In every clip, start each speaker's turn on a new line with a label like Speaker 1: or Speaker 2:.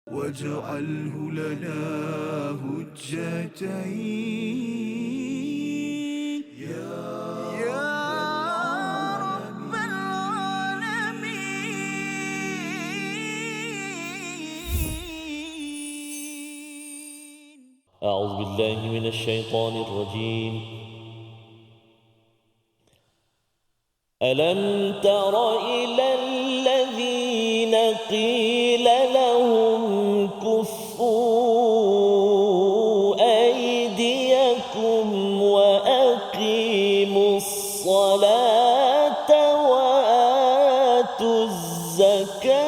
Speaker 1: واجعله لنا هجتين يا رب العالمين.
Speaker 2: أعوذ بالله من الشيطان الرجيم. ألم تر إلى الذين قيل لهم كفوا أيديكم وأقيموا الصلاة وآتوا الزكاة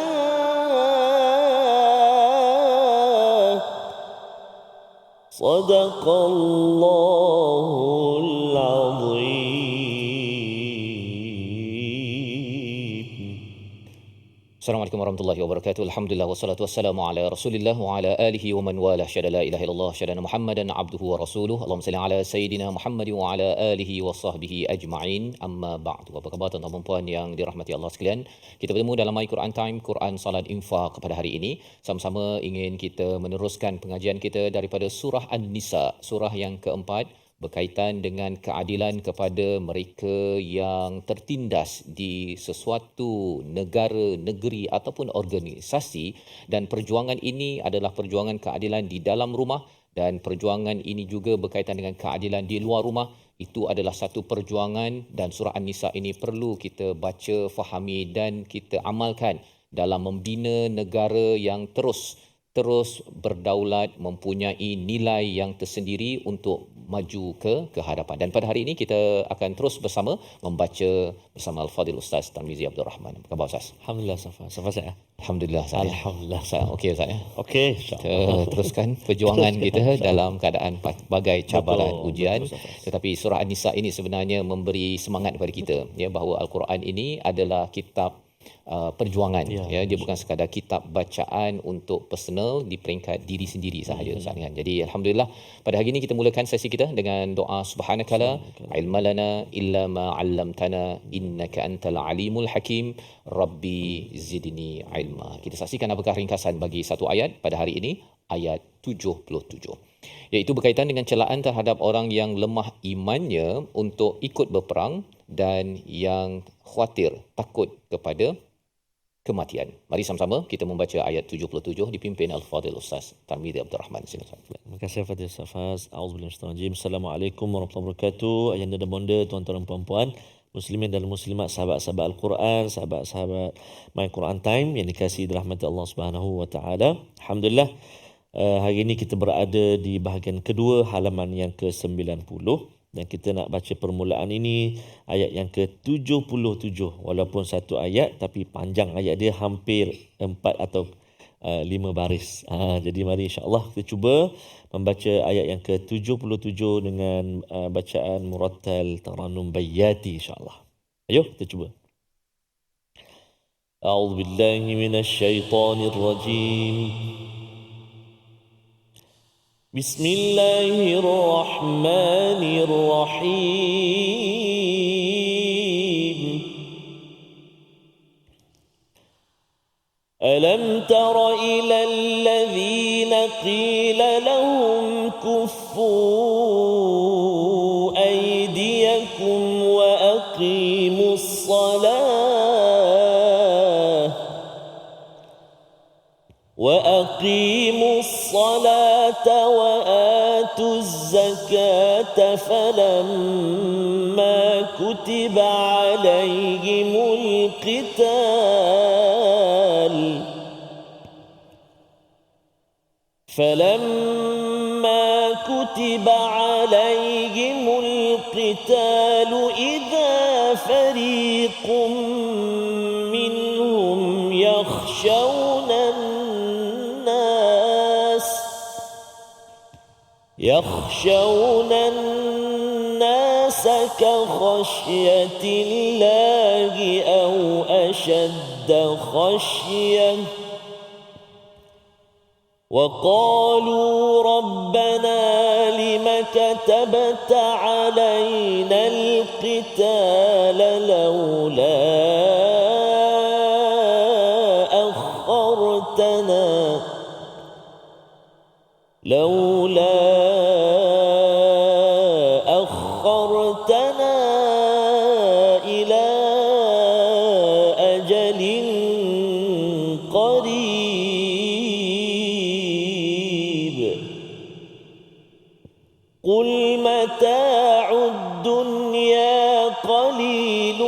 Speaker 2: صدق الله العظيم.
Speaker 3: Assalamualaikum warahmatullahi wabarakatuh. Alhamdulillah wassalatu wassalamu ala Rasulillah wa ala alihi wa man wala. Syada la ilaha illallah, syada Muhammadan abduhu wa rasuluh. Allahumma salli ala sayidina Muhammad wa ala alihi wa sahbihi ajma'in. Amma ba'du. Apa khabar tuan-tuan dan puan yang dirahmati Allah sekalian? Kita bertemu dalam My Quran Time, Quran Salat Infaq pada hari ini. Sama-sama ingin kita meneruskan pengajian kita daripada surah An-Nisa, surah yang keempat, berkaitan dengan keadilan kepada mereka yang tertindas di sesuatu negara, negeri ataupun organisasi, dan perjuangan ini adalah perjuangan keadilan di dalam rumah dan perjuangan ini juga berkaitan dengan keadilan di luar rumah. Itu adalah satu perjuangan dan surah An-Nisa ini perlu kita baca, fahami dan kita amalkan dalam membina negara yang terus berdaulat, mempunyai nilai yang tersendiri untuk maju ke hadapan. Dan pada hari ini kita akan terus bersama membaca bersama Al-Fadhil Ustaz Tarmizi Abdul Rahman. Apa khabar Ustaz?
Speaker 2: Alhamdulillah Safa saya.
Speaker 3: Alhamdulillah saya.
Speaker 2: Alhamdulillah
Speaker 3: saya. Okey Ustaz ya.
Speaker 2: Okey,
Speaker 3: Kita teruskan perjuangan kita dalam keadaan bagai cabaran, ujian. Tetapi surah An-Nisa ini sebenarnya memberi semangat kepada kita ya, bahawa Al-Quran ini adalah kitab perjuangan ya, dia bukan sekadar kitab bacaan untuk personal di peringkat diri sendiri sahaja Ustaz kan. Jadi alhamdulillah pada hari ini kita mulakan sesi kita dengan doa subhanakala ilmalana illa ma 'allamtana innaka antal alimul hakim rabbi zidni ilma. Kita saksikan apakah ringkasan bagi satu ayat pada hari ini, ayat 77, iaitu berkaitan dengan celaan terhadap orang yang lemah imannya untuk ikut berperang dan yang khawatir, takut kepada kematian. Mari sama-sama kita membaca ayat 77 dipimpin Al-Fadhil Ustaz Tarmizi Abdul Rahman. Silakan.
Speaker 2: Terima kasih Fadil Safas. A'udzubillahi minasyaitanir rajim. Assalamualaikum warahmatullahi wabarakatuh. Ayanda dan bonda, tuan-tuan dan puan-puan, muslimin dan muslimat, sahabat-sahabat Al-Quran, sahabat-sahabat My Quran Time yang dikasihi dirahmati Allah Subhanahu wa taala. Alhamdulillah, hari ini kita berada di bahagian kedua halaman yang ke-90 dan kita nak baca permulaan ini ayat yang ke-77. Walaupun satu ayat tapi panjang ayat dia, hampir 4 atau 5 baris. Jadi mari insya-Allah kita cuba membaca ayat yang ke-77 dengan bacaan murattal tarannum bayyati insya-Allah. Ayo kita cuba. A'udzubillahi minasyaitonirrajim. Bismillahirrahmanirrahim. Alam tara ila alladhina qila lahum kuffu aydiyakum wa aqimus salah وأقيموا الصلاة وآتوا الزكاة فلما كتب عليهم القتال إذا فريق منهم يخشون الناس كخشية الله أو أشد خشية وقالوا ربنا لم كتبت علينا القتال لولا لولا أخرتنا إلى أجل قريب قل متاع الدنيا قليل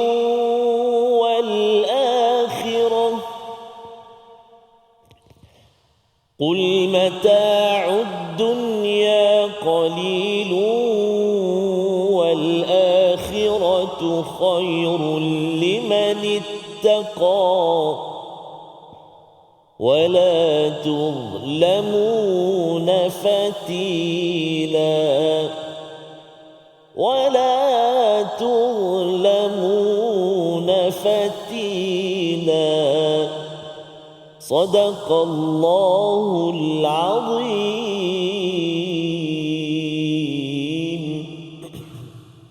Speaker 2: والآخرة قل متاع الدنيا قليل والآخرة خير لمن اتقى ولا تظلمون فتيلا ولا تظلمون فتيلا صدق الله العظيم.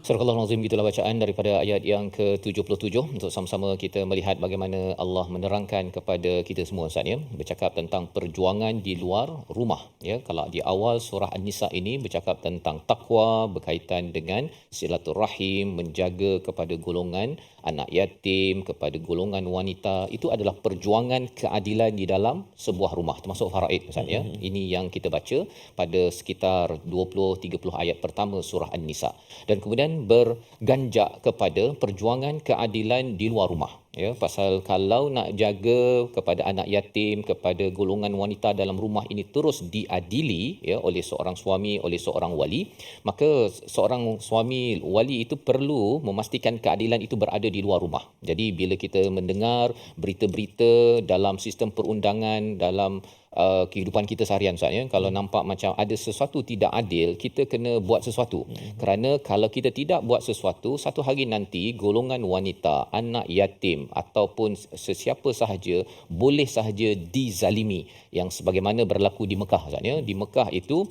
Speaker 3: Surah Al-Azim, gitulah bacaan daripada ayat yang ke-77 untuk sama-sama kita melihat bagaimana Allah menerangkan kepada kita semua Ustaz ya, bercakap tentang perjuangan di luar rumah ya. Kalau di awal surah An-Nisa ini bercakap tentang takwa berkaitan dengan silaturahim, menjaga kepada golongan anak yatim, kepada golongan wanita, itu adalah perjuangan keadilan di dalam sebuah rumah termasuk faraid Ustaz ya. Ini yang kita baca pada sekitar 20-30 ayat pertama surah An-Nisa, dan kemudian berganjak kepada perjuangan keadilan di luar rumah ya, pasal kalau nak jaga kepada anak yatim, kepada golongan wanita dalam rumah ini terus diadili ya oleh seorang suami, oleh seorang wali, maka seorang suami wali itu perlu memastikan keadilan itu berada di luar rumah. Jadi bila kita mendengar berita-berita dalam sistem perundangan, dalam kehidupan kita seharian Ustaz ya, kalau nampak macam ada sesuatu tidak adil, kita kena buat sesuatu. Kerana kalau kita tidak buat sesuatu, satu hari nanti golongan wanita, anak yatim ataupun sesiapa sahaja boleh sahaja dizalimi, yang sebagaimana berlaku di Mekah Ustaz ya. Di Mekah itu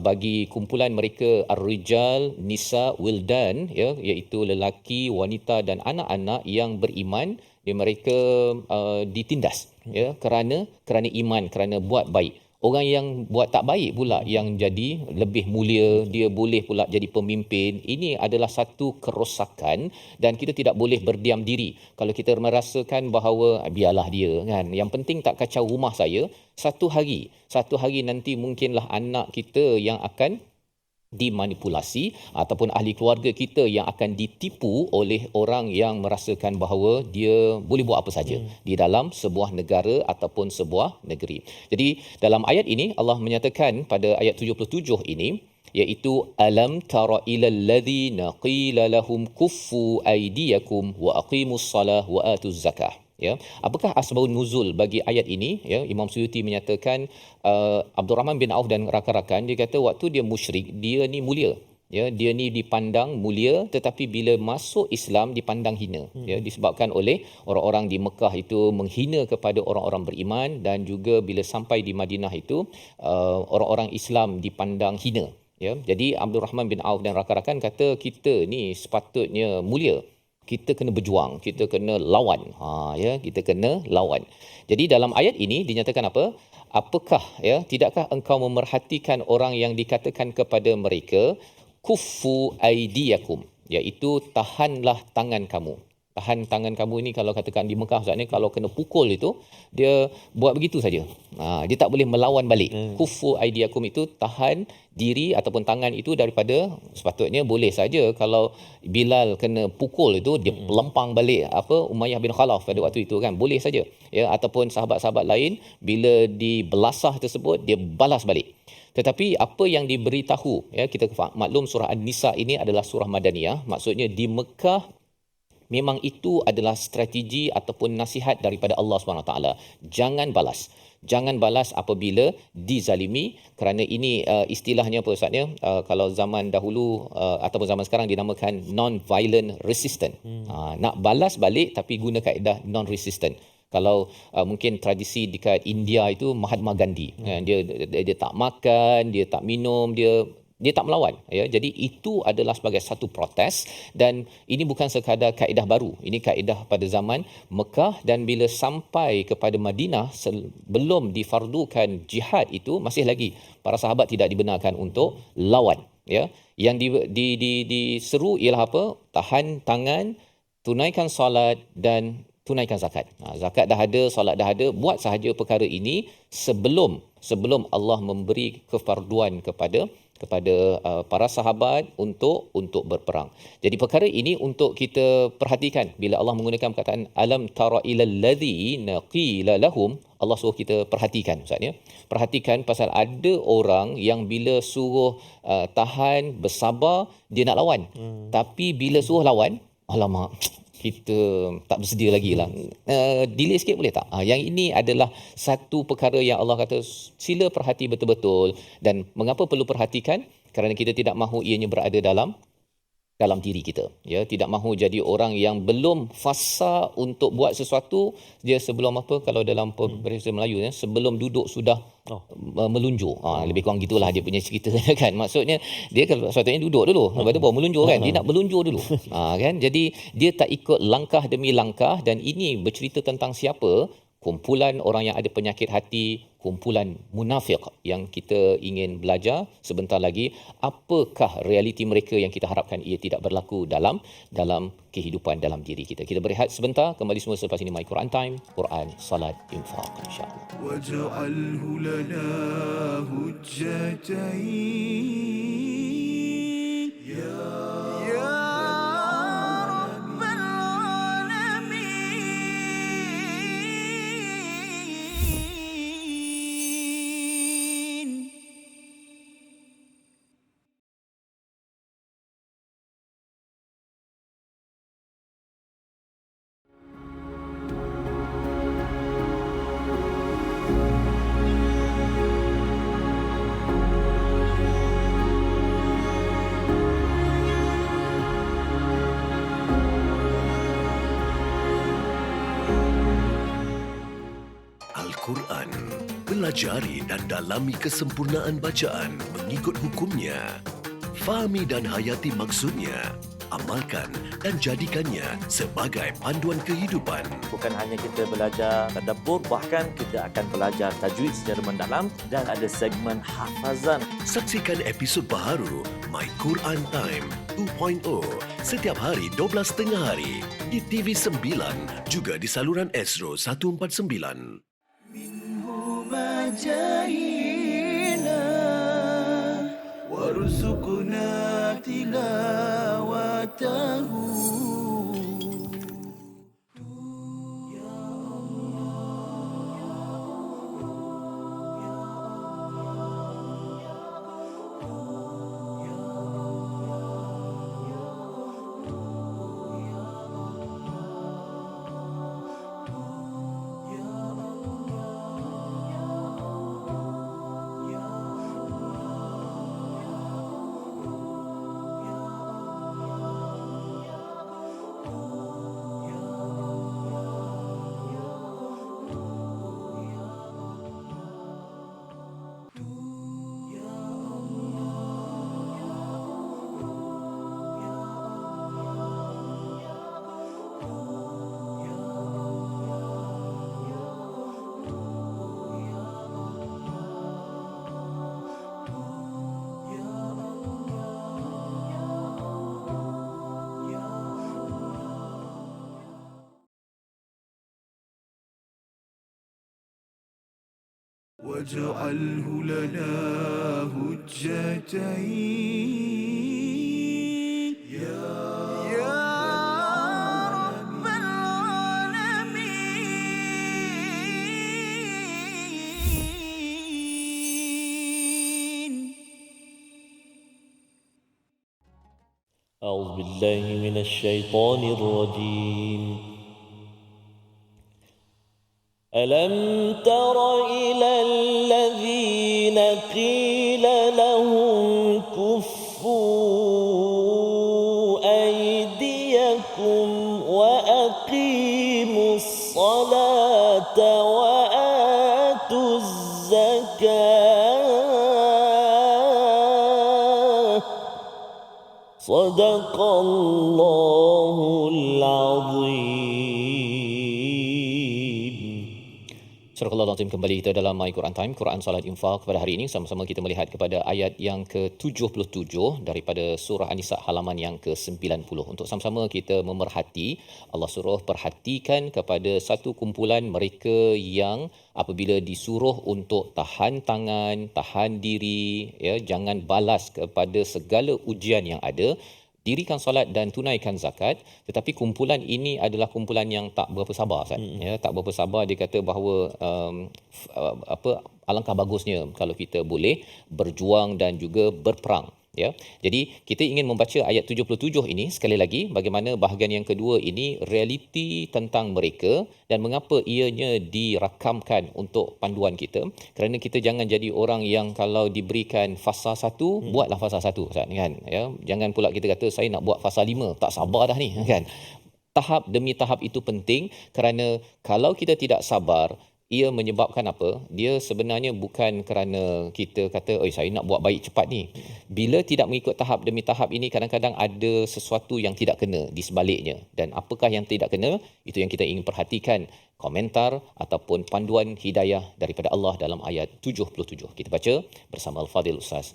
Speaker 3: bagi kumpulan mereka ar-rijal, nisa, wildan ya, iaitu lelaki, wanita dan anak-anak yang beriman, mereka ditindas ya kerana iman, kerana buat baik. Orang yang buat tak baik pula yang jadi lebih mulia, dia boleh pula jadi pemimpin. Ini adalah satu kerosakan dan kita tidak boleh berdiam diri. Kalau kita merasakan bahawa biarlah dia kan, yang penting tak kacau rumah saya, satu hari nanti mungkinlah anak kita yang akan dimanipulasi ataupun ahli keluarga kita yang akan ditipu oleh orang yang merasakan bahawa dia boleh buat apa saja di dalam sebuah negara ataupun sebuah negeri. Jadi dalam ayat ini Allah menyatakan pada ayat 77 ini, iaitu alam tara ilal ladzina qila lahum kuffu aydiyakum wa aqimus salah wa atuz zakah. Ya, apakah asbabun nuzul bagi ayat ini ya? Imam Suyuti menyatakan Abdul Rahman bin Auf dan rakan-rakan, dia kata waktu dia musyrik dia ni mulia ya, dia ni dipandang mulia, tetapi bila masuk Islam dipandang hina ya, disebabkan oleh orang-orang di Mekah itu menghina kepada orang-orang beriman, dan juga bila sampai di Madinah itu orang-orang Islam dipandang hina ya. Jadi Abdul Rahman bin Auf dan rakan-rakan kata kita ni sepatutnya mulia, kita kena berjuang, kita kena lawan. Ya, kita kena lawan. Jadi dalam ayat ini dinyatakan apa? Apakah ya, tidakkah engkau memerhatikan orang yang dikatakan kepada mereka kuffu aidiyakum, iaitu tahanlah tangan kamu. Tahan tangan kamu ini, kalau katakan di Mekah Ustaz ni, kalau kena pukul itu dia buat begitu saja. Dia tak boleh melawan balik. Kuffu aidiyakum itu tahan diri ataupun tangan itu daripada, sepatutnya boleh saja kalau Bilal kena pukul itu dia pelempang balik Umayyah bin Khalaf pada waktu itu kan, boleh saja ya, ataupun sahabat-sahabat lain bila dibelasah tersebut dia balas balik. Tetapi apa yang diberitahu ya, kita maklum surah An-Nisa ini adalah surah Madaniyah, maksudnya di Mekah memang itu adalah strategi ataupun nasihat daripada Allah SWT. Jangan balas apabila dizalimi, kerana ini istilahnya apa Ustaz ya? Kalau zaman dahulu ataupun zaman sekarang dinamakan non-violent resistant. Nak balas balik tapi guna kaedah non-resistant. Kalau mungkin tradisi dekat India itu Mahatma Gandhi, dia tak makan, dia tak minum, dia dia tak melawan, ya. Jadi itu adalah sebagai satu protes, dan ini bukan sekadar kaedah baru. Ini kaedah pada zaman Mekah, dan bila sampai kepada Madinah sebelum difardukan jihad itu masih lagi para sahabat tidak dibenarkan untuk lawan, ya. Yang diseru ialah apa? Tahan tangan, tunaikan solat dan tunaikan zakat. Zakat dah ada, solat dah ada, buat sahaja perkara ini sebelum Allah memberi kefarduan kepada para sahabat untuk berperang. Jadi perkara ini untuk kita perhatikan bila Allah menggunakan perkataan alam tara ilal ladzina qila lahum, Allah suruh kita perhatikan, Ustaz, ya. Perhatikan pasal ada orang yang bila suruh tahan, bersabar, dia nak lawan. Tapi bila suruh lawan, alamak, kita tak bersedia lagi lah. Delay sikit boleh tak? Yang ini adalah satu perkara yang Allah kata sila perhati betul-betul. Dan mengapa perlu perhatikan? Kerana kita tidak mahu ianya berada dalam diri kita, ya. Tidak mahu jadi orang yang belum fasa untuk buat sesuatu, dia sebelum apa, kalau dalam bahasa Melayu, ya, sebelum duduk sudah melunjur. Lebih kurang gitulah dia punya cerita kan. Maksudnya dia kalau sepatutnya duduk dulu, lepas tu baru melunjur kan. Dia nak melunjur dulu. Kan. Jadi dia tak ikut langkah demi langkah, dan ini bercerita tentang siapa? Kumpulan orang yang ada penyakit hati, kumpulan munafik yang kita ingin belajar sebentar lagi. Apakah realiti mereka yang kita harapkan ia tidak berlaku dalam kehidupan dalam diri kita. Kita berehat sebentar, kembali semua selepas ini My Quran Time, Quran, Salat, Infaq, insya-Allah.
Speaker 1: waj'alhu lana hujjatain ya
Speaker 4: Al-Quran. Pelajari dan dalami kesempurnaan bacaan mengikut hukumnya. Fahami dan hayati maksudnya. Amalkan dan jadikannya sebagai panduan kehidupan.
Speaker 5: Bukan hanya kita belajar tadabbur, bahkan kita akan belajar tajwid secara mendalam dan ada segmen hafazan.
Speaker 4: Saksikan episod baharu My Quran Time 2.0 setiap hari 12.30 hari di TV9 juga di saluran Astro 149.
Speaker 1: جاهنا وارزقنا تلاوته واجعله لنا هجتين يا رب العالمين.
Speaker 2: أعوذ بالله من الشيطان الرجيم. ألم تر إلى الذين قيل لهم كفوا أيديكم وأقيموا الصلاة وآتوا الزكاة Sadaqallahul Azim.
Speaker 3: Surah Al-Azim, kembali kita dalam My Quran Time, Quran Salat Infak. Pada hari ini sama-sama kita melihat kepada ayat yang ke-77 daripada surah An-Nisa halaman yang ke-90. Untuk sama-sama kita memerhati, Allah suruh perhatikan kepada satu kumpulan mereka yang apabila disuruh untuk tahan tangan, tahan diri, ya, jangan balas kepada segala ujian yang ada, dirikan solat dan tunaikan zakat. Tetapi kumpulan ini adalah kumpulan yang tak berapa sabar, Ustaz. Ya, tak berapa sabar. Dia kata bahawa alangkah bagusnya kalau kita boleh berjuang dan juga berperang. Ya, jadi kita ingin membaca ayat 77 ini sekali lagi, bagaimana bahagian yang kedua ini realiti tentang mereka dan mengapa ianya dirakamkan untuk panduan kita. Kerana kita jangan jadi orang yang kalau diberikan fasa 1 buatlah fasa 1, Ustaz, kan? Ya, jangan pula kita kata saya nak buat fasa 5, tak sabar dah ni, kan? Tahap demi tahap itu penting, kerana kalau kita tidak sabar, ia menyebabkan apa? Dia sebenarnya bukan kerana kita kata, "Oi, saya nak buat baik cepat ni." Bila tidak mengikut tahap demi tahap ini, kadang-kadang ada sesuatu yang tidak kena di sebaliknya. Dan apakah yang tidak kena? Itu yang kita ingin perhatikan, komentar ataupun panduan hidayah daripada Allah dalam ayat 77. Kita baca bersama Al-Fadhil Ustaz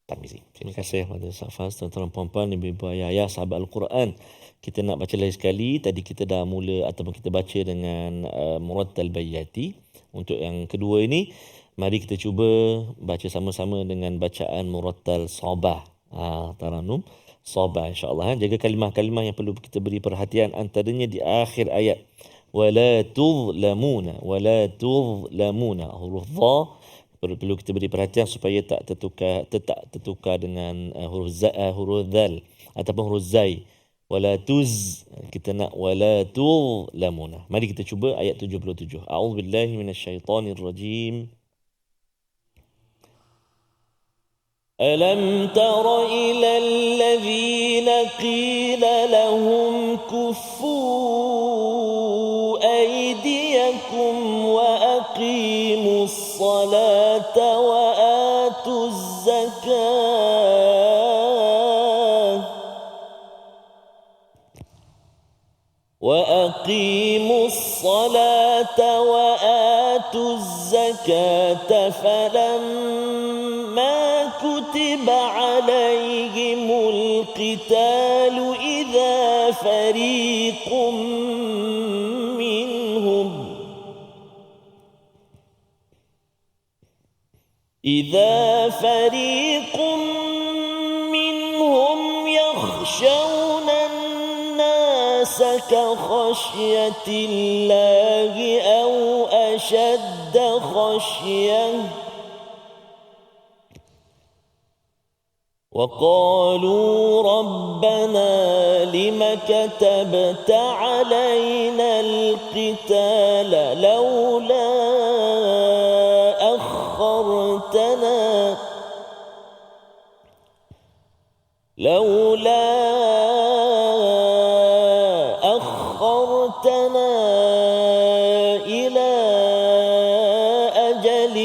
Speaker 3: Tarmizi.
Speaker 2: Terima kasih kepada Ustaz Faz, tuan-tuan puan-puan, ibu-ibu, ayah-ayah, sahabat Al-Quran. Kita nak baca lagi sekali. Tadi kita dah mula ataupun kita baca dengan Murattal Bayyati. Untuk yang kedua ini, mari kita cuba baca sama-sama dengan bacaan Murattal Sabah. Taranum Sabah, insya-Allah. Jaga kalimah-kalimah yang perlu kita beri perhatian, antaranya di akhir ayat. Wala tuzlamuna, wala tuzlamuna. Huruf dha perlu kita beri perhatian supaya tak tertukar dengan huruf dhal ataupun huruf zai. Wala tuz, kita nak wala tuzlamuna. Mari kita cuba ayat 77. A'udzubillahi minasyaitonirrajim. Alam tara ila alladhina qila lahum kuffu aydiyakum wa aqimus salata wa atuz zakah. وأقيموا الصلاة وآتوا الزكاة فلما كتب عليهم القتال إذا فريق منهم يخشون الناس كخشية الله أو أشد خشية وقالوا ربنا لم كتبت علينا القتال لولا أخرتنا إلى أجل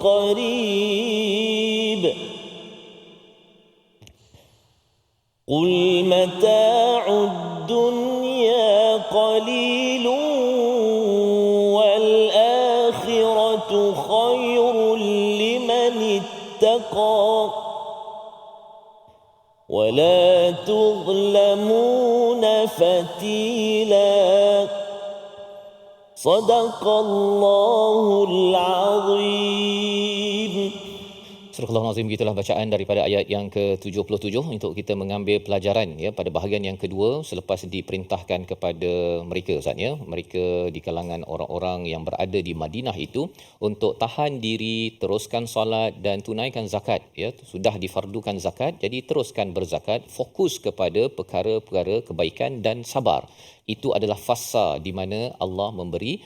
Speaker 2: قريب قل متاع الدنيا قليل والآخرة خير لمن اتقى ولا تظلمون فتيلا صدق الله العظيم.
Speaker 3: Surah Al-Azim, gitulah bacaan daripada ayat yang ke-77 untuk kita mengambil pelajaran ya pada bahagian yang kedua selepas diperintahkan kepada mereka Ustaz ya, mereka di kalangan orang-orang yang berada di Madinah itu untuk tahan diri, teruskan solat dan tunaikan zakat ya, sudah difardukan zakat jadi teruskan berzakat, fokus kepada perkara-perkara kebaikan dan sabar. Itu adalah fasa di mana Allah memberi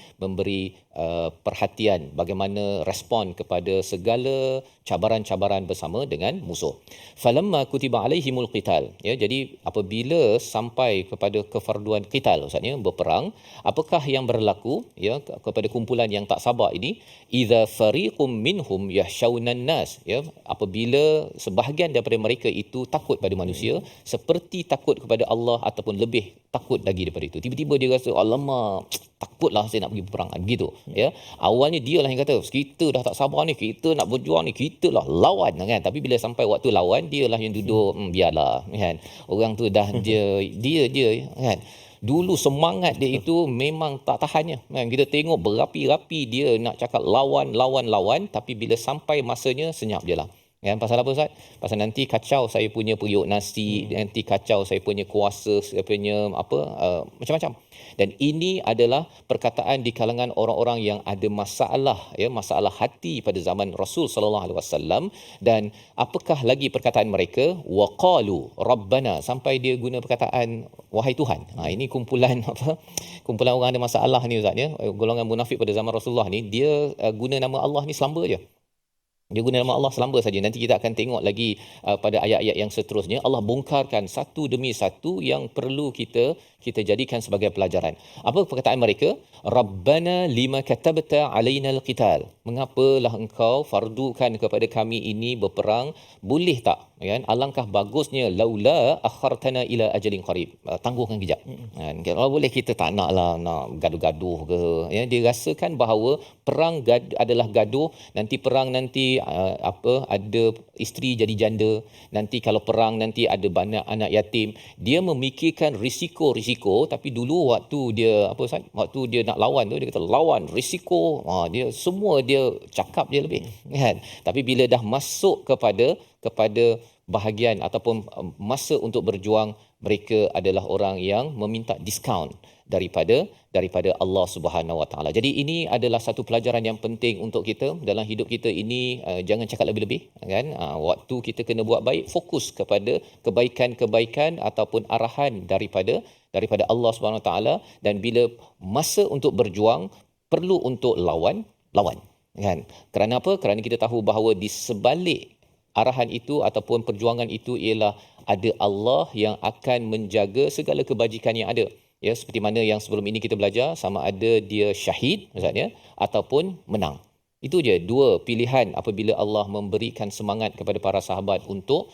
Speaker 3: perhatian bagaimana respon kepada segala cabaran-cabaran bersama dengan musuh. Falamma kutiba alaihimul qital, ya, jadi apabila sampai kepada kefarduan qital, maksudnya berperang, apakah yang berlaku, ya, kepada kumpulan yang tak sabar ini? Idza fariqum minhum yahshaunan nas, ya, apabila sebahagian daripada mereka itu takut pada manusia seperti takut kepada Allah ataupun lebih takut lagi daripada itu. Tiba-tiba dia rasa, alamak, takutlah saya nak pergi berperang, begitu, ya. Awalnya dia lah yang kata, kita dah tak sabar ni, kita nak berjuang ni, kita lah lawan, kan. Tapi bila sampai waktu lawan, dia lah yang duduk, biarlah, kan. Orang tu dah dia kan. Dulu semangat dia itu memang tak tahannya, kan. Kita tengok berapi-rapi dia nak cakap lawan, tapi bila sampai masanya senyap je lah. Kan, pasal apa Ustaz? Pasal nanti kacau saya punya periuk nasi, nanti kacau saya punya kuasa, saya punya macam-macam. Dan ini adalah perkataan di kalangan orang-orang yang ada masalah, ya, masalah hati pada zaman Rasul sallallahu alaihi wasallam. Dan apakah lagi perkataan mereka? Waqalu rabbana, sampai dia guna perkataan wahai Tuhan. Ini kumpulan kumpulan orang ada masalah ni Ustaz, ya. Golongan munafik pada zaman Rasulullah ni, dia guna nama Allah ni selamba je. Dia guna nama Allah selamba saja. Nanti kita akan tengok lagi pada ayat-ayat yang seterusnya. Allah bongkarkan satu demi satu yang perlu kita jadikan sebagai pelajaran. Apa perkataan mereka? Rabbana lima katabta alaina alqital. Mengapalah engkau fardukan kepada kami ini berperang? Boleh tak? Kan? Alangkah bagusnya laula akhartana ila ajalin qarib. Tangguhkan kejap. Kan? Kalau boleh kita tak naklah nak gaduh-gaduh ke. Ya, dia rasakan bahawa perang adalah gaduh, nanti perang nanti ada isteri jadi janda, nanti kalau perang nanti ada banyak anak yatim. Dia memikirkan risiko, tapi dulu waktu dia waktu dia nak lawan tu, dia kata lawan risiko. Dia semua dia cakap je lebih, kan. Tapi bila dah masuk kepada bahagian ataupun masa untuk berjuang, mereka adalah orang yang meminta diskaun daripada Allah Subhanahu Wa Taala. Jadi ini adalah satu pelajaran yang penting untuk kita dalam hidup kita ini. Jangan cakap lebih-lebih, kan. Waktu kita kena buat baik, fokus kepada kebaikan-kebaikan ataupun arahan daripada Allah Subhanahu Wa Taala. Dan bila masa untuk berjuang, perlu untuk lawan, kan. Kerana apa? Kerana kita tahu bahawa di sebalik arahan itu ataupun perjuangan itu ialah ada Allah yang akan menjaga segala kebajikan yang ada. Ya, seperti mana yang sebelum ini kita belajar, sama ada dia syahid maksudnya ataupun menang. Itu je dua pilihan apabila Allah memberikan semangat kepada para sahabat untuk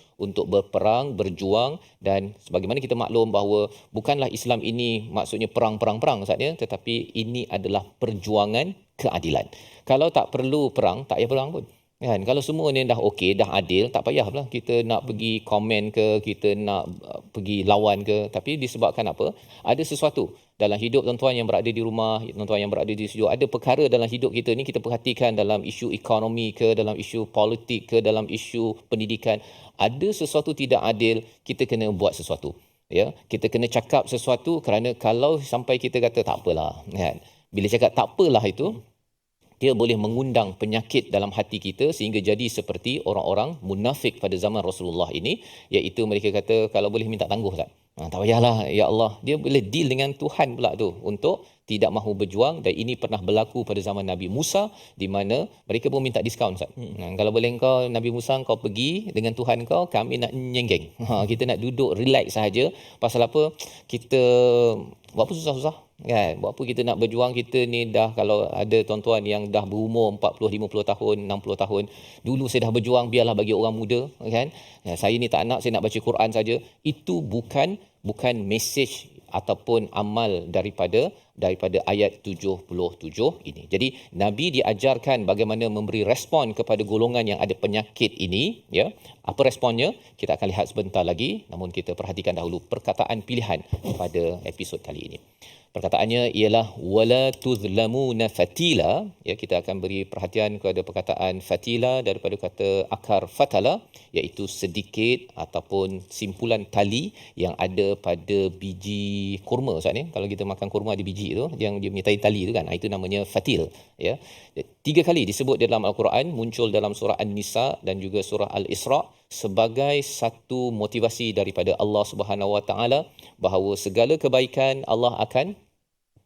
Speaker 3: berperang, berjuang. Dan sebagaimana kita maklum bahawa bukanlah Islam ini maksudnya perang maksudnya, tetapi ini adalah perjuangan keadilan. Kalau tak perlu perang, tak payah perang pun. Kan, kalau semua ni dah okey, dah adil, tak payahlah kita nak pergi komen ke, kita nak pergi lawan ke. Tapi disebabkan apa? Ada sesuatu dalam hidup tuan-tuan yang berada di rumah, tuan-tuan yang berada di studio, ada perkara dalam hidup kita ni kita perhatikan dalam isu ekonomi ke, dalam isu politik ke, dalam isu pendidikan. Ada sesuatu tidak adil, kita kena buat sesuatu. Ya, kita kena cakap sesuatu, kerana kalau sampai kita kata tak apalah, kan. Bila cakap tak apalah itu, dia boleh mengundang penyakit dalam hati kita sehingga jadi seperti orang-orang munafik pada zaman Rasulullah ini, iaitu mereka kata kalau boleh minta tangguh tak? Tak payahlah ya Allah. Dia boleh deal dengan Tuhan pula tu untuk tidak mahu berjuang. Dan ini pernah berlaku pada zaman Nabi Musa, di mana mereka pun minta diskaun Ustaz. Kalau boleh engkau Nabi Musa, kau pergi dengan Tuhan kau, kami nak nyenggeng. Kita nak duduk relax sahaja. Pasal apa? Kita buat apa susah-susah? Kan, buat apa kita nak berjuang? Kita ni dah, kalau ada tuan-tuan yang dah berumur 40, 50 tahun, 60 tahun, dulu saya dah berjuang, biarlah bagi orang muda, kan. Saya ni tak nak, saya nak baca Quran saja. Itu bukan mesej ataupun amal daripada ayat 77 ini. Jadi Nabi diajarkan bagaimana memberi respon kepada golongan yang ada penyakit ini, ya. Apa responnya? Kita akan lihat sebentar lagi, namun kita perhatikan dahulu perkataan pilihan pada episod kali ini. Perkataannya ialah wala tuzlamuna fatila. Ya, kita akan beri perhatian kepada perkataan fatila daripada kata akar fatala, iaitu sedikit ataupun simpulan tali yang ada pada biji kurma Ustaz ni. Kalau kita makan kurma ada biji tu yang dia menyertai tali tu kan, itu namanya fatil, ya. 3 kali disebut di dalam Al-Quran, muncul dalam surah An-Nisa dan juga surah Al-Isra sebagai satu motivasi daripada Allah Subhanahu Wa Taala bahawa segala kebaikan Allah akan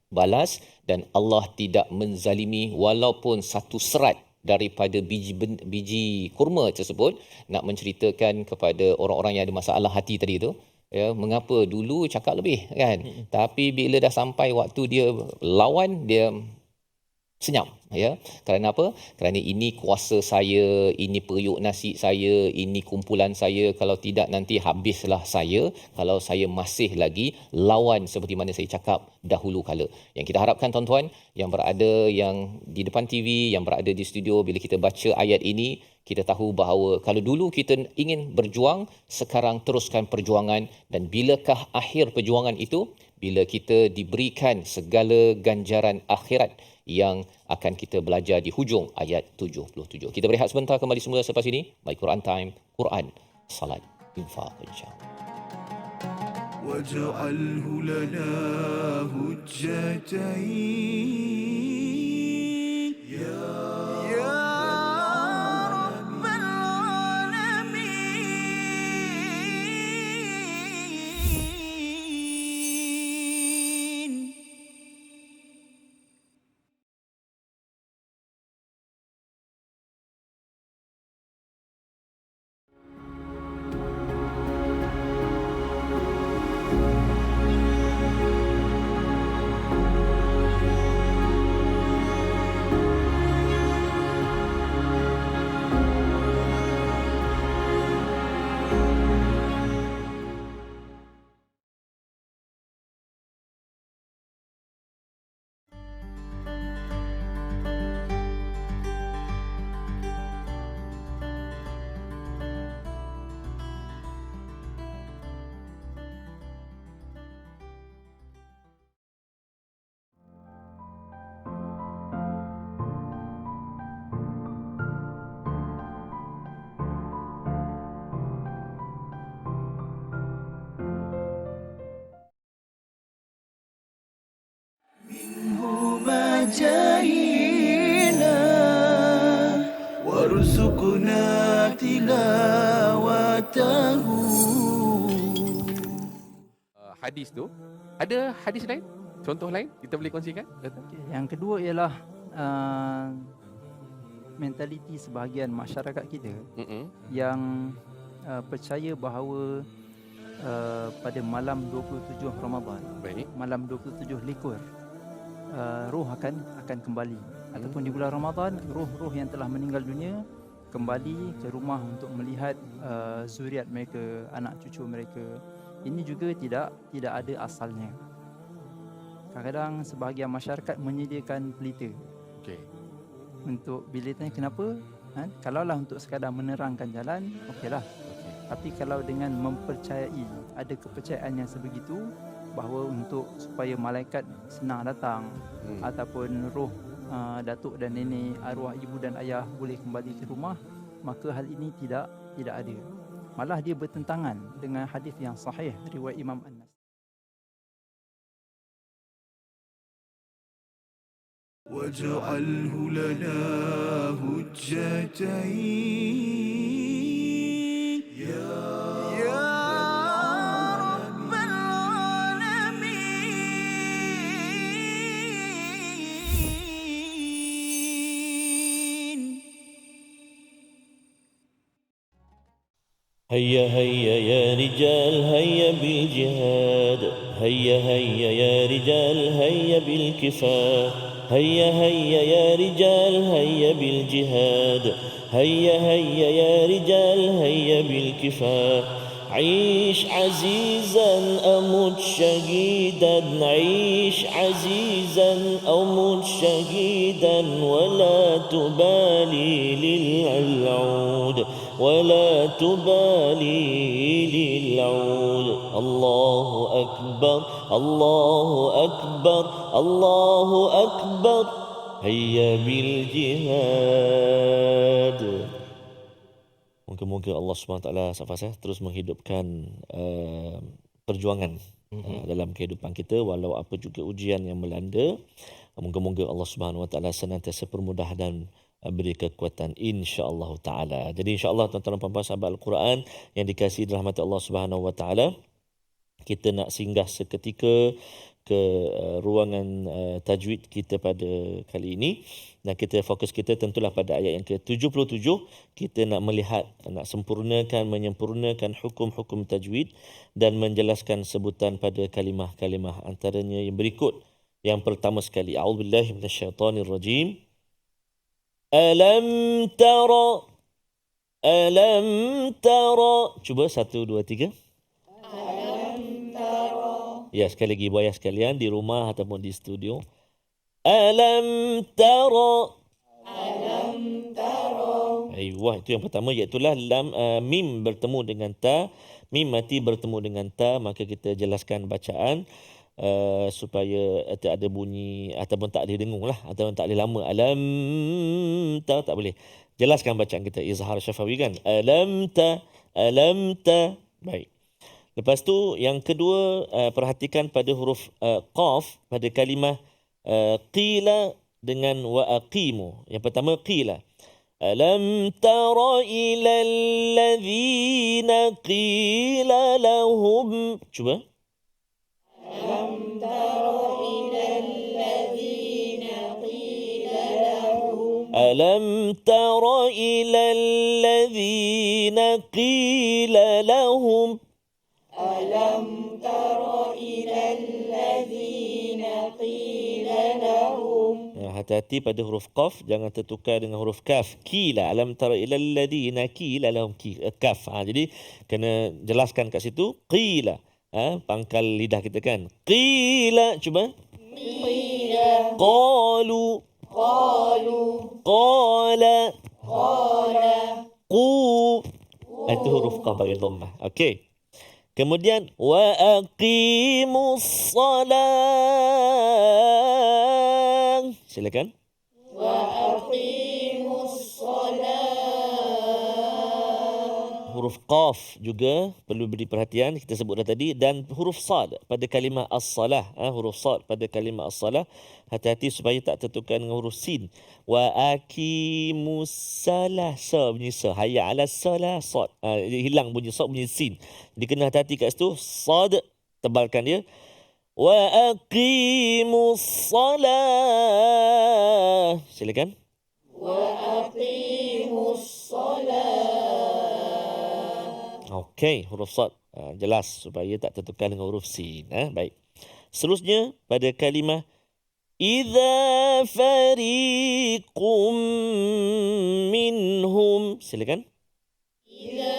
Speaker 3: balas, dan Allah tidak menzalimi walaupun satu serat daripada biji kurma tersebut. Nak menceritakan kepada orang-orang yang ada masalah hati tadi tu, ya, mengapa dulu cakap lebih kan, tapi bila dah sampai waktu dia lawan, dia senyap, ya. Kerana apa? Kerana ini kuasa saya, ini periuk nasi saya, ini kumpulan saya, kalau tidak nanti habislah saya kalau saya masih lagi lawan seperti mana saya cakap dahulu kala. Yang kita harapkan tuan-tuan yang berada yang di depan TV, yang berada di studio, bila kita baca ayat ini, kita tahu bahawa kalau dulu kita ingin berjuang, sekarang teruskan perjuangan, dan bilakah akhir perjuangan itu? Bila kita diberikan segala ganjaran akhirat yang akan kita belajar di hujung ayat 77. Kita berehat sebentar, kembali semula selepas ini. My Quran Time, Quran, Salat, Infaq, insya-Allah.
Speaker 1: واجعله لنا هجتين يا رب العالمين. هما جاهينا وارزقنا تلاوته.
Speaker 6: Hadis tu, ada hadis lain? Contoh lain kita boleh kongsikan?
Speaker 7: Yang kedua ialah mentaliti sebahagian masyarakat kita yang percaya bahawa pada malam 27 Ramadan,
Speaker 6: Baik.
Speaker 7: malam 27 likur, roh akan kembali, ataupun di bulan Ramadan roh-roh yang telah meninggal dunia kembali ke rumah untuk melihat zuriat mereka, anak cucu mereka. Ini juga tidak ada asalnya. Kadang-kadang sebahagian masyarakat menyediakan pelita.
Speaker 6: Okey.
Speaker 7: Untuk bila tanya kenapa, kalaulah untuk sekadar menerangkan jalan, okeylah. Tapi kalau dengan mempercayai, ada kepercayaan yang sebegitu bahawa untuk supaya malaikat senang datang, ataupun roh datuk dan nenek, arwah ibu dan ayah boleh kembali ke rumah, maka hal ini tidak ada. Malah dia bertentangan dengan hadis yang sahih riwayat Imam An-Nasai.
Speaker 1: واجعله لنا هجتين يا رب العالمين.
Speaker 2: هيا هيا يا رجال هيا بالجهاد، هيا هيا يا رجال هيا بالكفاح، هيا هيا يا رجال هيا بالجهاد، هيا هيا يا رجال هيا بالكفاح. عيش عزيزا أمت شهيدا، عيش عزيزا أمت شهيدا، ولا تبالي للعود، ولا تبالي للعود. الله أكبر الله أكبر الله أكبر، هيا بالجهاد. Moga-moga Allah SWT Safasah terus menghidupkan perjuangan dalam kehidupan kita, walau apa juga ujian yang melanda. Moga-moga Allah SWT senantiasa permudah dan beri kekuatan, insya-Allah taala. Jadi insya-Allah tuan-tuan dan puan-puan sahabat Al-Quran yang dikasihi dirahmati Allah SWT, kita nak singgah seketika ke ruangan tajwid kita pada kali ini. Dan fokus kita tentulah pada ayat yang ke-77. Kita nak melihat, nak menyempurnakan hukum-hukum tajwid dan menjelaskan sebutan pada kalimah-kalimah, antaranya yang berikut. Yang pertama sekali, a'udzubillahi minasyaitonirrajim. Alam tara. Alam tara. Cuba 1 2 3. Ya, sekali lagi buaya sekalian di rumah ataupun di studio. Alam tara. Alam tara. Ayuh, itu yang pertama, iaitulah lam mim bertemu dengan ta, mim mati bertemu dengan ta, maka kita jelaskan bacaan supaya tak ada bunyi ataupun tak boleh dengung lah, ataupun tak boleh lama. Alam ta, tak boleh. Jelaskan bacaan kita, izhar syafawi kan. Alam ta, alam ta. Baik. Lepas tu yang kedua, perhatikan pada huruf qaf pada kalimah qila dengan wa aqimu. Yang pertama qila. Alam tara ila alladhina qila lahum. Cuba. Alam tara ila alladhina qila lahum. Alam tara ila alladhina qila lahum. Alam tara ila alladhina qila lahum. Hati-hati pada huruf qaf, jangan tertukar dengan huruf kaf. Qila, alam tara ila alladhina qila lahum, kaf. Jadi kena jelaskan kat situ qila. Pangkal lidah kita kan. Qila, cuba. Qila. Qalu. Qalu. Qala. Qala. Qu. Itu huruf qaf bagi dhammah. Okey. Kemudian wa aqimus salah. Silakan. Wa aqimus salah. Huruf qaf juga perlu beri perhatian, kita sebut dah tadi, dan huruf sad pada kalimah as-salah. Huruf sad pada kalimah as-salah, hati-hati supaya tak tertukar dengan huruf sin. Wa aqimus salah, sa bunyi sa, hayya ala salah, sad. Hilang bunyi sad, bunyi sin. Jadi kena hati-hati kat situ, sad tebalkan dia. Wa aqimus salah. Silakan. Wa aqimus salah. Okey, huruf sad jelas supaya tak tertukar dengan huruf sin. Baik. Seterusnya pada kalimah idza fariqum minhum. Silakan. Idza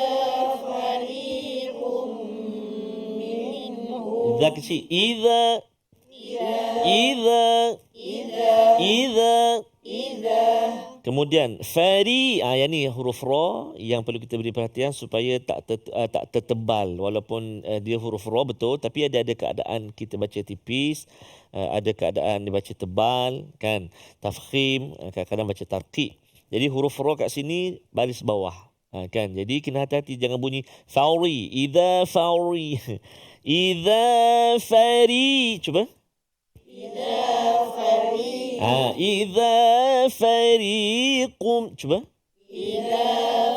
Speaker 2: fariqum minhum. Idza kecil. Idza. Kemudian fari, yang ni huruf ra yang perlu kita beri perhatian supaya tak tertebal, walaupun dia huruf ra betul, tapi ada keadaan kita baca tipis, ada keadaan dia baca tebal kan, tafkhim, kadang-kadang baca tarqiq. Jadi huruf ra kat sini baris bawah kan, jadi kena hati-hati jangan bunyi fauri. Idza fauri. Idza fari. Cuba. Idza fariqum. Cuba. Idza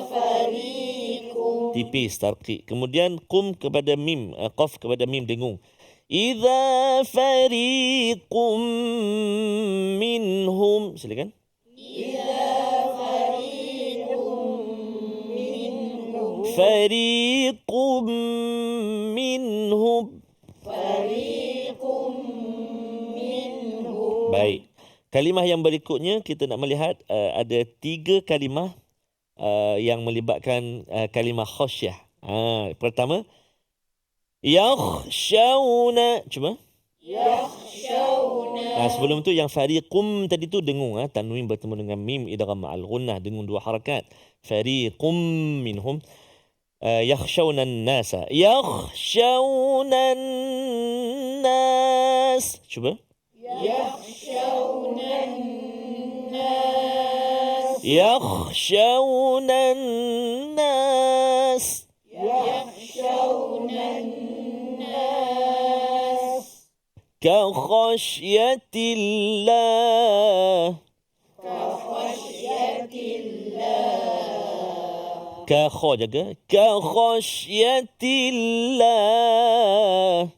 Speaker 2: fariqum. Tipis tarqiq. Kemudian qum kepada mim, qaf kepada mim dengung. Idza fariqum minhum. Silakan. Idza fariqum minhum. Fariqum minhum. Fariqum minhum. Baik. Kalimah yang berikutnya kita nak melihat ada 3 kalimah yang melibatkan kalimah khasyah. Pertama, yakhshawna. Cuba. Yakhshawna. Sebelum tu yang fariqum tadi tu dengung, tanwin bertemu dengan mim idgham ma'al ghunnah, dengung 2 harakat. Fariqum minhum. Yakhshawna an-nasa. Yakhshawna an-nas. Cuba. يخشون الناس. يخشون الناس. يخشون الناس. كخشية الله. كخشية الله. كخو jaga. كخشية الله.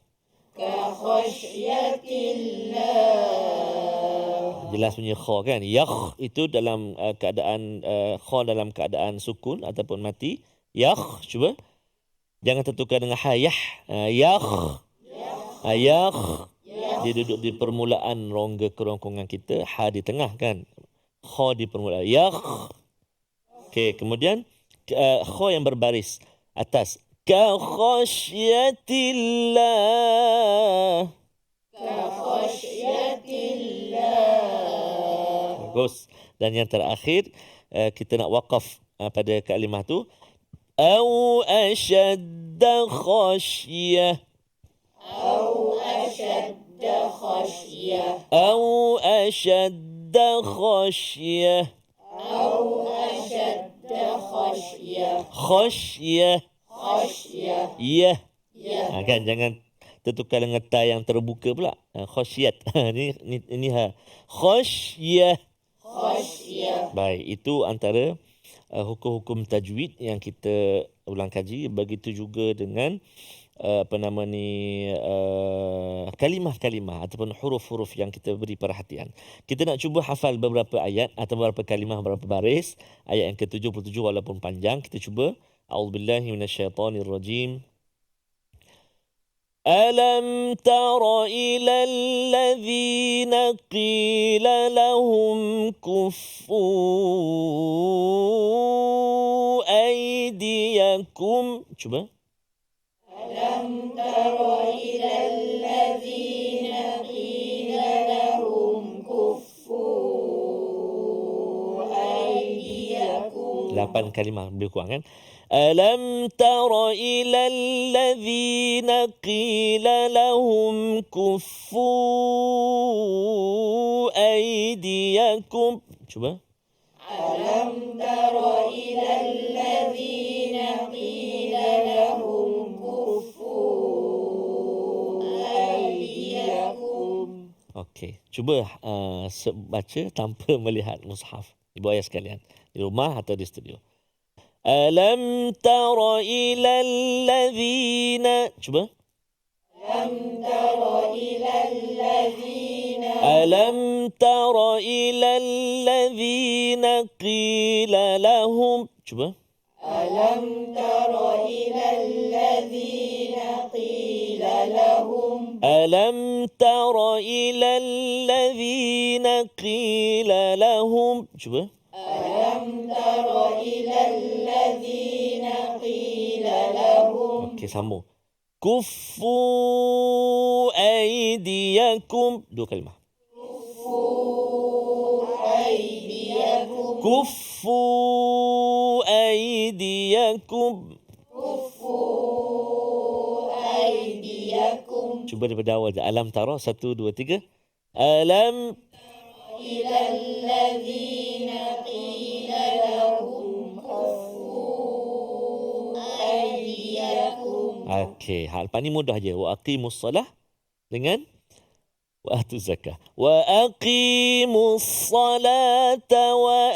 Speaker 2: Jelas punya kha kan. Yakh itu dalam keadaan kha dalam keadaan sukun ataupun mati. Yakh, cuba. Jangan tertukar dengan hayah. Yakh. Yakh. Dia duduk di permulaan rongga kerongkongan kita. Ha di tengah kan. Kha di permulaan. Yakh. Okey, kemudian kha yang berbaris atas. Ka khasyatillah. Bagus. Dan yang terakhir kita nak waqaf pada kalimah tu. Au ashadda khasyah. Au ashadda khasyah. Khasyah. Ya. Kan jangan tertukar dengan ta yang terbuka pula. Khasyat. Ini ha. Khasyah. Baik, itu antara hukum-hukum tajwid yang kita ulang kaji. Begitu juga dengan kalimah-kalimah ataupun huruf-huruf yang kita beri perhatian. Kita nak cuba hafal beberapa ayat atau beberapa kalimah, beberapa baris. Ayat yang ke-77 walaupun panjang, kita cuba. A'udzubillahi minasyaitonirrajim. ألم تر إلى الذين قيل لهم كفوا أيديكم. Cuba. ألم تر إلى الذين قيل لهم كفوا أيديكم. 8 kalimah lebih kurang kan. ألم تر إلى الذين قيل لهم كفوا أيديكم. Cuba. ألم تر إلى الذين قيل لهم كفوا أيديكم. Okey, cuba baca tanpa melihat mushaf. Ibu ayah sekalian, di rumah atau di studio. ألم تر إلى الذين. Cuba. ألم تر إلى الذين. ألم تر إلى الذين قيل لهم. Cuba. ألم تر إلى الذين قيل لهم. ألم تر إلى الذين قيل لهم. Cuba. ألم تر إلى الذين قيل لهم. Okey, sambung. Kuffu aydiyakum. 2 kalimah. Kuffu aydiyakum. Kuffu aydiyakum. Kuffu aydiyakum. Cuba daripada awal. Alam tara. 1, 2, 3. Alam إلى الذين قيل لهم كفوا أيديكم. Okey, hal lepas ni mudah je. Wa aqimus salah dengan wa atuz zakah. Wa aqimus salata wa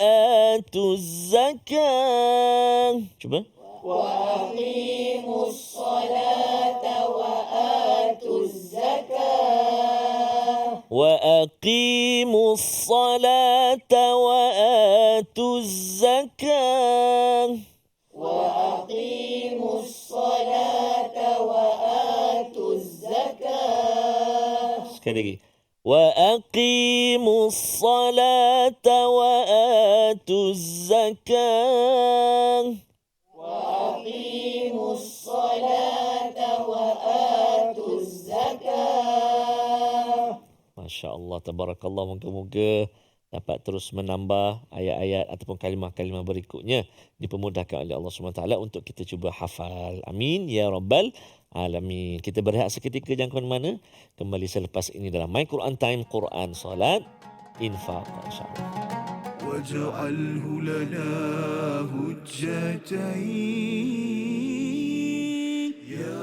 Speaker 2: atuz zakah. Cuba. Wa aqimus salata wa atuz zakah. وأقيموا الصلاة وآتوا الزكاة. وأقيموا الصلاة وآتوا الزكاة. Sekali lagi. وأقيموا الصلاة وآتوا الزكاة. وأقيموا الصلاة وآتوا الزكاة. Masya Allah, tabarakallah. Moga-moga dapat terus menambah ayat-ayat ataupun kalimah-kalimah berikutnya dipermudahkan oleh Allah SWT untuk kita cuba hafal. Amin ya rabbal alamin. Kita berehat seketika, jangan ke mana-mana. Kembali selepas ini dalam My Quran Time, Quran, Salat, Infaq, insya-Allah.
Speaker 1: واجعله لنا هجتين يا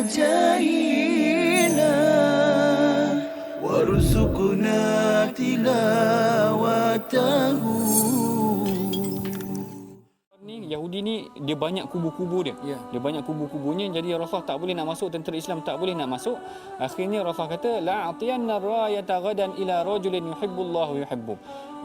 Speaker 1: جاهينا وارزقنا تلاوته.
Speaker 8: Yahudi ni dia banyak kubu-kubu dia. Dia banyak kubu-kubunya, jadi Rasulullah tak boleh nak masuk, tentera Islam tak boleh nak masuk. Akhirnya Rasulullah kata la atiyanna rayata ghadan ila rajulin yuhibbullahu yuhibbu.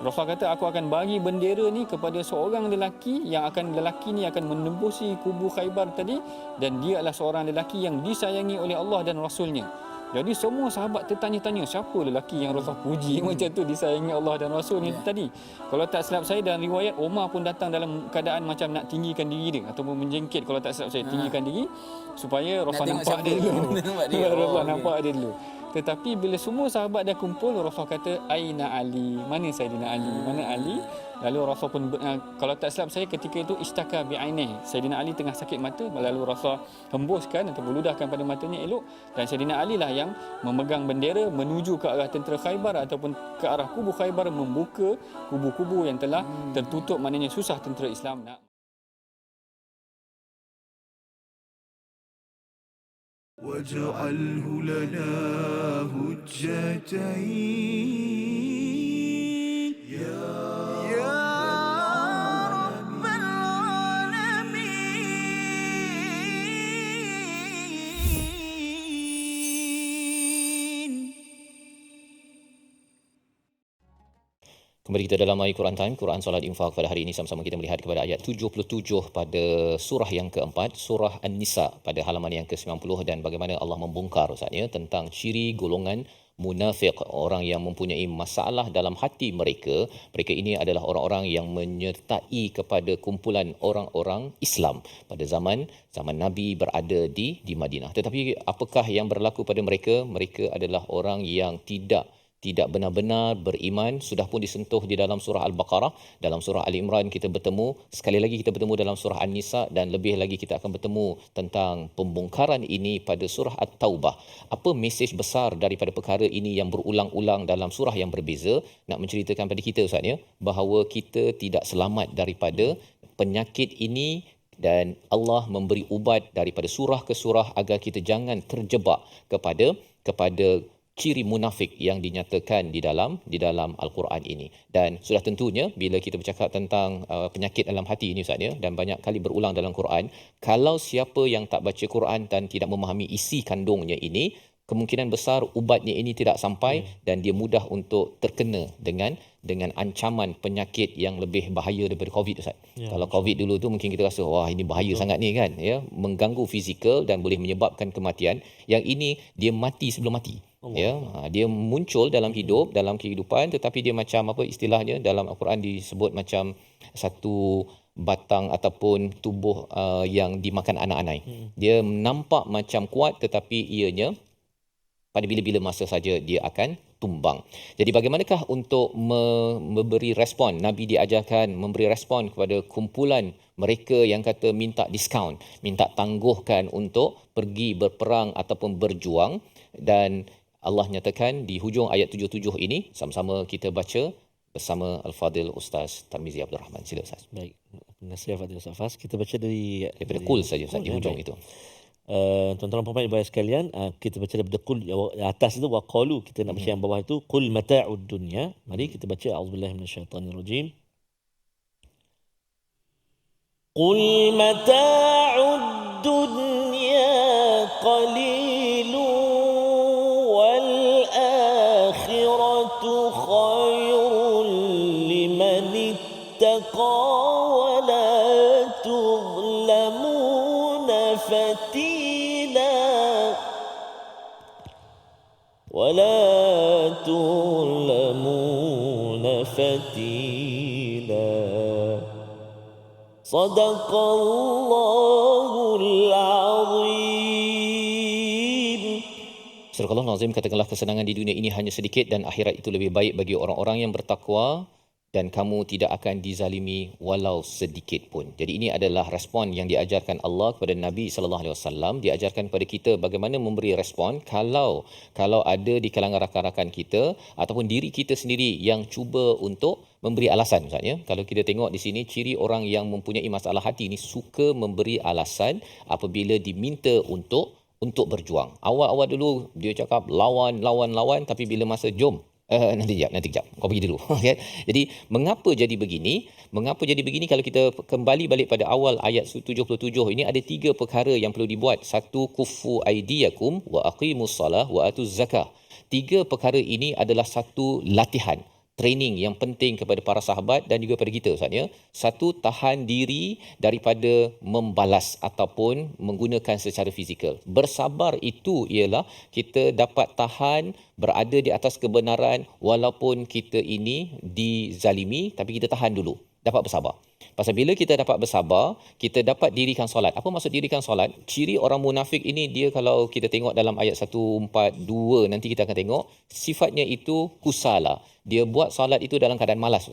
Speaker 8: Rasulullah kata aku akan bagi bendera ni kepada seorang lelaki lelaki ni akan menembusi kubu Khaybar tadi, dan dia adalah seorang lelaki yang disayangi oleh Allah dan Rasulnya. Jadi semua sahabat tertanya-tanya siapa lelaki yang Rasulullah puji macam tu, disayangi Allah dan Rasul ni tadi. Kalau tak silap saya dalam riwayat, Umar pun datang dalam keadaan macam nak tinggikan diri dia ataupun menjengkit, kalau tak silap saya tinggikan diri supaya Rasulullah nampak dia dulu. Rasulullah nampak dia dulu. Tetapi bila semua sahabat dah kumpul, Rasulullah kata Aina Ali, mana Saidina Ali, mana Ali? Lalu Rasul pun kalau tak silap saya ketika itu istaka bi'ainih, Saidina Ali tengah sakit mata, lalu Rasul hembuskan atau beludahkan pada matanya elok, dan Saidina Ali lah yang memegang bendera menuju ke arah tentera Khaybar ataupun ke arah kubu Khaybar, membuka kubu-kubu yang telah tertutup, maknanya susah tentera Islam nak.
Speaker 1: واجعله لنا هجتين يا رب العالمين.
Speaker 3: Kembali kita dalam Al-Quran Time, Quran Salat Infak. Pada hari ini sama-sama kita melihat kepada ayat 77 pada surah yang keempat, surah An-Nisa pada halaman yang ke-90, dan bagaimana Allah membongkar Ustaznya tentang ciri golongan munafik, orang yang mempunyai masalah dalam hati mereka. Mereka ini adalah orang-orang yang menyertai kepada kumpulan orang-orang Islam pada zaman Nabi berada di Madinah. Tetapi apakah yang berlaku pada mereka? Mereka adalah orang yang tidak benar-benar beriman. Sudah pun disentuh di dalam surah Al-Baqarah, dalam surah Ali Imran kita bertemu, sekali lagi kita bertemu dalam surah An-Nisa, dan lebih lagi kita akan bertemu tentang pembongkaran ini pada surah At-Taubah. Apa mesej besar daripada perkara ini yang berulang-ulang dalam surah yang berbeza? Nak menceritakan pada kita Ustaz ya, bahawa kita tidak selamat daripada penyakit ini, dan Allah memberi ubat daripada surah ke surah agar kita jangan terjebak kepada ciri munafik yang dinyatakan di dalam Al-Quran ini. Dan sudah tentunya bila kita bercakap tentang penyakit dalam hati ini Ustaz ya, dan banyak kali berulang dalam Quran, kalau siapa yang tak baca Quran dan tidak memahami isi kandungnya ini, kemungkinan besar ubatnya ini tidak sampai dan dia mudah untuk terkena dengan ancaman penyakit yang lebih bahaya daripada COVID Ustaz. Ya, kalau COVID dulu tu mungkin kita rasa wah ini bahaya sangat ni kan ya, mengganggu fizikal dan boleh menyebabkan kematian. Yang ini dia mati sebelum mati. Ya, dia muncul dalam hidup, dalam kehidupan, tetapi dia macam apa istilahnya dalam Al-Quran disebut macam satu batang ataupun tubuh yang dimakan anak-anak. Dia nampak macam kuat tetapi ianya pada bila-bila masa saja dia akan tumbang. Jadi bagaimanakah untuk memberi respon? Nabi diajarkan memberi respon kepada kumpulan mereka yang kata minta diskaun, minta tangguhkan untuk pergi berperang ataupun berjuang. Dan Allah nyatakan di hujung ayat 77 ini, sama-sama kita baca bersama Al-Fadil Ustaz Tarmizi Abdul Rahman. Sila Ustaz.
Speaker 2: Baik. Terima kasih Fadil Ustaz. Kita baca
Speaker 3: daripada Qul saja Ustaz di hujung itu.
Speaker 2: Tuan-tuan dan puan ibu sekalian, kita baca daripada Qul atas itu, waqalu, kita nak baca yang bawah itu qul mata'ud dunya. Mari kita baca a'udzubillahi minasyaitanir rajim. Qul mata'ud dunya qalilun wal akhiratu khairun liman ittaqa wa la tuzlamuna fatila ولا تظلمون فتيلا صدق الله العظيم.
Speaker 3: Surah Al-Nazim, katakanlah kesenangan di dunia ini hanya sedikit dan akhirat itu lebih baik bagi orang-orang yang bertakwa, dan kamu tidak akan dizalimi walau sedikit pun. Jadi ini adalah respon yang diajarkan Allah kepada Nabi sallallahu alaihi wasallam, diajarkan kepada kita bagaimana memberi respon kalau ada di kalangan rakan-rakan kita ataupun diri kita sendiri yang cuba untuk memberi alasan Ustaz ya. Kalau kita tengok di sini, ciri orang yang mempunyai masalah hati ini suka memberi alasan apabila diminta untuk untuk berjuang. Awal-awal dulu dia cakap lawan, tapi bila masa jom, nanti kejap. Kau pergi dulu. Okay? Jadi mengapa jadi begini? Kalau kita kembali balik pada awal ayat 77 ini, ada 3 perkara yang perlu dibuat. Satu, kufu aidiyakum wa aqimus salah wa atuz zakah. 3 perkara ini adalah satu latihan, training yang penting kepada para sahabat dan juga pada kita Ustaz ya. Satu, tahan diri daripada membalas ataupun menggunakan secara fizikal. Bersabar itu ialah kita dapat tahan berada di atas kebenaran walaupun kita ini dizalimi, tapi kita tahan dulu. Dapat bersabar. Pasal bila kita dapat bersabar, kita dapat dirikan solat. Apa maksud dirikan solat? Ciri orang munafik ini, dia kalau kita tengok dalam ayat 142, nanti kita akan tengok, sifatnya itu kusala. Dia buat solat itu dalam keadaan malas.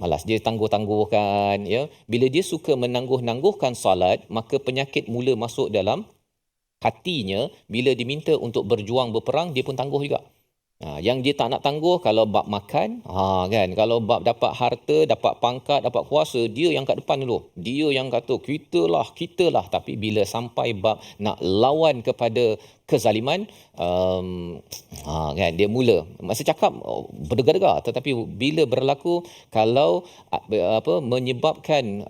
Speaker 3: Malas. Dia tangguh-tangguhkan. Ya. Bila dia suka menangguh-nangguhkan solat, maka penyakit mula masuk dalam hatinya. Bila diminta untuk berjuang, berperang, dia pun tangguh juga. Yang dia tak nak tangguh kalau bab makan, kan, kalau bab dapat harta, dapat pangkat, dapat kuasa, dia yang kat depan dulu. Dia yang kata kita lah. Tapi bila sampai bab nak lawan kepada kezaliman, kan, dia mula masa cakap berdegar-degar, tetapi bila berlaku, kalau menyebabkan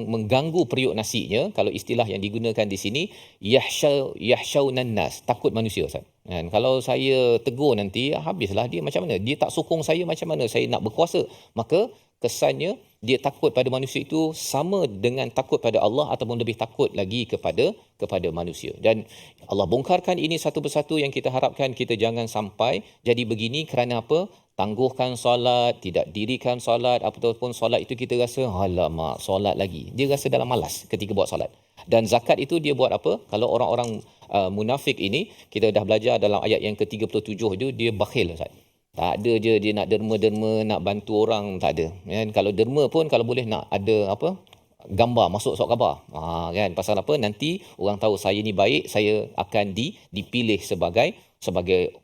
Speaker 3: mengganggu periuk nasinya, kalau istilah yang digunakan di sini, yahshaunan nas, takut manusia Ustaz. Kan, kalau saya tegur nanti, habislah dia macam mana? Dia tak sokong saya, macam mana saya nak berkuasa? Maka kesannya dia takut pada manusia itu sama dengan takut pada Allah ataupun lebih takut lagi kepada manusia. Dan Allah bongkarkan ini satu persatu yang kita harapkan kita jangan sampai jadi begini. Kerana apa? Tangguhkan solat, tidak dirikan solat, ataupun solat itu kita rasa alamak solat lagi. Dia rasa dalam malas ketika buat solat. Dan zakat itu dia buat apa? Kalau orang-orang munafik ini, kita dah belajar dalam ayat yang ke-37 itu, dia bakhil Ustaz. Tak ada je dia nak derma-derma, nak bantu orang, tak ada. Kan? Kalau derma pun kalau boleh nak ada gambar masuk surat khabar. Kan? Pasal apa? Nanti orang tahu saya ni baik, saya akan dipilih sebagai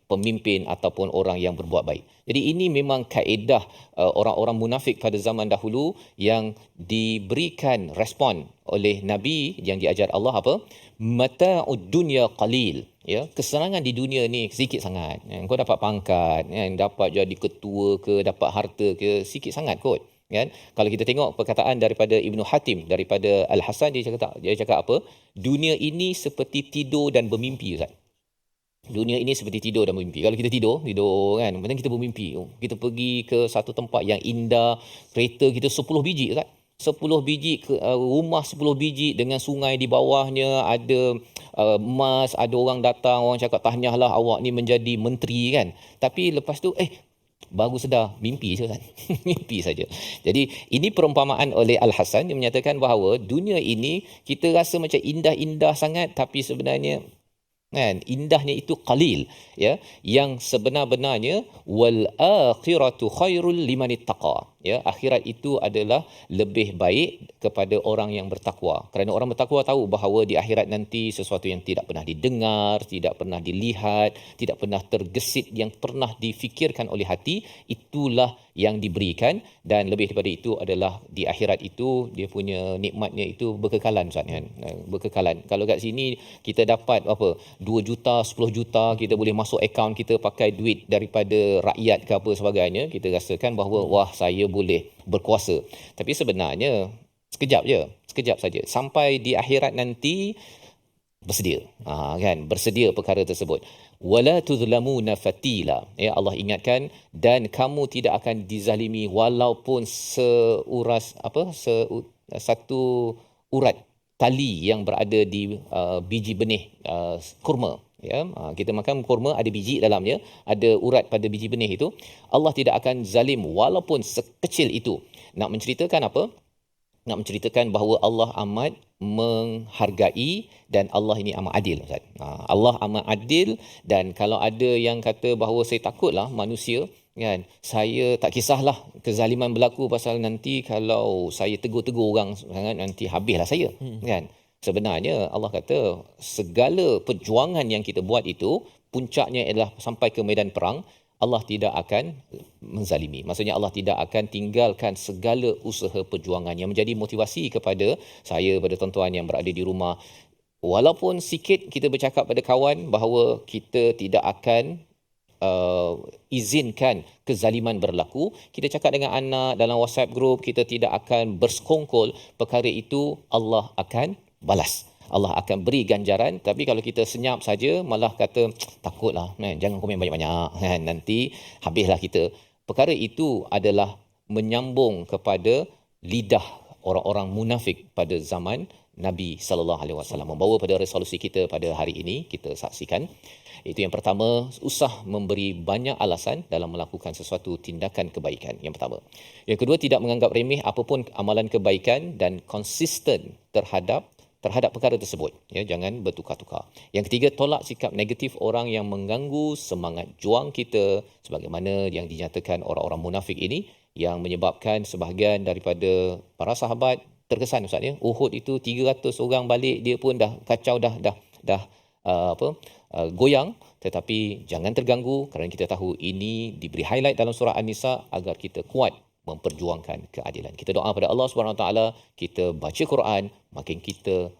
Speaker 3: pemimpin ataupun orang yang berbuat baik. Jadi ini memang kaedah orang-orang munafik pada zaman dahulu yang diberikan respon oleh Nabi yang diajar Allah apa? Mata'ud dunya qalil. Ya, kesenangan di dunia ni sikit sangat. Kau dapat pangkat, dapat jadi ketua ke, dapat harta ke, sikit sangat kot. Kan? Kalau kita tengok perkataan daripada Ibnu Hatim, daripada Al-Hasan, dia cakap apa? Dunia ini seperti tidur dan bermimpi Ustaz. Dunia ini seperti tidur dan bermimpi. Kalau kita tidur kan, kemudian kita bermimpi. Kita pergi ke satu tempat yang indah, kereta kita 10 biji Ustaz. 10 biji, rumah 10 biji dengan sungai di bawahnya, ada emas, ada orang datang, orang cakap tahniahlah awak ni menjadi menteri kan. Tapi lepas tu baru sedar mimpi je kan. Mimpi saja. Jadi ini perumpamaan oleh Al-Hasan, dia menyatakan bahawa dunia ini kita rasa macam indah-indah sangat, tapi sebenarnya kan, indahnya itu qalil, ya. Yang sebenar-benarnya wal akhiratu khairul liman ittaqa, ya. Akhirat itu adalah lebih baik kepada orang yang bertakwa. Kerana orang bertakwa tahu bahawa di akhirat nanti sesuatu yang tidak pernah didengar, tidak pernah dilihat, tidak pernah tergesit, yang pernah difikirkan oleh hati, itulah yang diberikan. Dan lebih daripada itu adalah di akhirat itu dia punya nikmatnya itu berkekalan Ustaz kan. Berkekalan. Kalau kat sini kita dapat 2 juta, 10 juta, kita boleh masuk akaun kita pakai duit daripada rakyat ke apa sebagainya, kita rasakan bahawa wah saya boleh berkuasa. Tapi sebenarnya sekejap saja. Sampai di akhirat nanti bersedia. Kan, bersedia perkara tersebut. Wala tuzlamuna fatila. Ya, Allah ingatkan, dan kamu tidak akan dizalimi walaupun satu urat tali yang berada di biji benih kurma. Ya, kita makan kurma, ada biji dalamnya, ada urat pada biji benih itu. Allah tidak akan zalim walaupun sekecil itu. Nak menceritakan apa? Nak menceritakan bahawa Allah amat menghargai dan Allah ini amat adil. Allah amat adil. Dan kalau ada yang kata bahawa saya takutlah manusia, kan, saya tak kisahlah kezaliman berlaku pasal nanti kalau saya tegur-tegur orang sangat nanti habislah saya, kan. Sebenarnya Allah kata segala perjuangan yang kita buat itu puncaknya adalah sampai ke medan perang. Allah tidak akan menzalimi. Maksudnya Allah tidak akan tinggalkan segala usaha perjuangan, yang menjadi motivasi kepada saya, pada tuan-tuan yang berada di rumah. Walaupun sikit kita bercakap pada kawan bahawa kita tidak akan izinkan kezaliman berlaku, kita cakap dengan anak dalam WhatsApp group, kita tidak akan bersekongkol, perkara itu Allah akan balas. Allah akan beri ganjaran. Tapi kalau kita senyap saja, malah kata takutlah, jangan komen banyak-banyak, nanti habislah kita. Perkara itu adalah menyambung kepada lidah orang-orang munafik pada zaman Nabi sallallahu alaihi wasallam, membawa pada resolusi kita pada hari ini kita saksikan. Itu yang pertama, usah memberi banyak alasan dalam melakukan sesuatu tindakan kebaikan. Yang pertama. Yang kedua, tidak menganggap remeh apapun amalan kebaikan dan konsisten terhadap perkara tersebut. Ya, jangan bertukar-tukar. Yang ketiga, tolak sikap negatif orang yang mengganggu semangat juang kita, sebagaimana yang dinyatakan orang-orang munafik ini, yang menyebabkan sebahagian daripada para sahabat terkesan, Ustaz ya. Uhud itu 300 orang balik, dia pun dah kacau, dah goyang. Tetapi jangan terganggu, kerana kita tahu ini diberi highlight dalam surah An-Nisa agar kita kuat memperjuangkan keadilan. Kita doa pada Allah Subhanahu Wa Taala, kita baca Quran, makin kita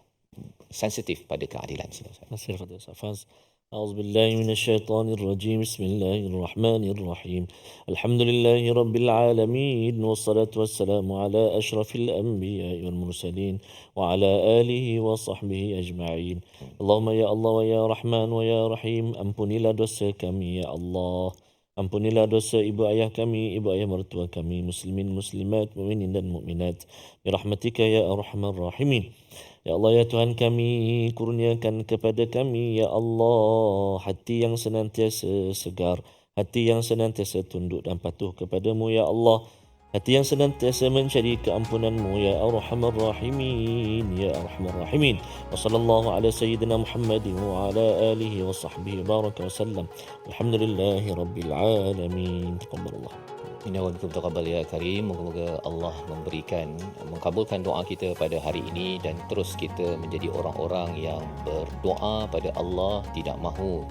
Speaker 3: sensitif pada keadilan.
Speaker 2: Nasir kepada Ustaz. أعوذ بالله من الشيطان الرجيم بسم الله الرحمن الرحيم الحمد لله رب العالمين والصلاة والسلام على أشرف الأنبياء والمرسلين وعلى آله وصحبه أجمعين اللهم يا الله ويا رحمن ويا رحيم ampunilah dosa kami ya Allah, ampunilah dosa ibu ayah kami, ibu ayah mertua kami, muslimin muslimat, mukminin dan mukminat, birahmatika ya arhamar rahimin. Ya Allah, ya Tuhan kami, kurniakan kepada kami, ya Allah, hati yang senantiasa segar, hati yang senantiasa tunduk dan patuh kepadamu, ya Allah, hati yang senantiasa mencari keampunanmu, ya Arhamar Rahimin, ya Arhamar Rahimin. Wa sallallahu ala sayyidina Muhammadin wa ala alihi wa sahbihi baraka wa sallam. Alhamdulillahi rabbil alamin. Taqabbalallah.
Speaker 3: Inna wa bikum taqabbal ya karim. Moga-moga Allah mengkabulkan doa kita pada hari ini dan terus kita menjadi orang-orang yang berdoa pada Allah, tidak mahu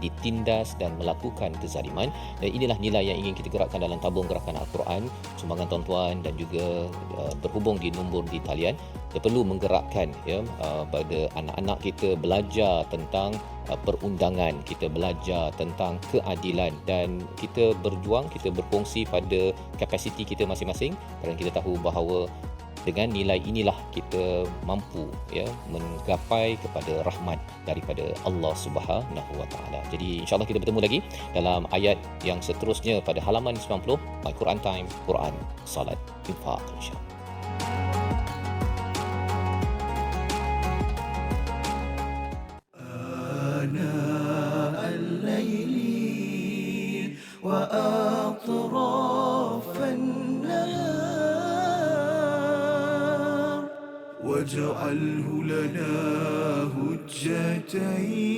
Speaker 3: ditindas dan melakukan kezaliman. Dan inilah nilai yang ingin kita gerakkan dalam tabung gerakan Al-Quran. Sumbangan tuan-tuan dan juga berhubung di nombor di talian. Kita perlu menggerakkan pada anak-anak kita belajar tentang perundangan, kita belajar tentang keadilan dan kita berjuang, kita berkongsi pada kapasiti kita masing-masing kerana kita tahu bahawa dengan nilai inilah kita mampu menggapai kepada rahmat daripada Allah Subhanahu Wa Taala. Jadi insya-Allah kita bertemu lagi dalam ayat yang seterusnya pada halaman 90 My Quran Time, Quran, Salat, Infaq insya-Allah.
Speaker 1: وأطراف النهار واجعله لنا هجتين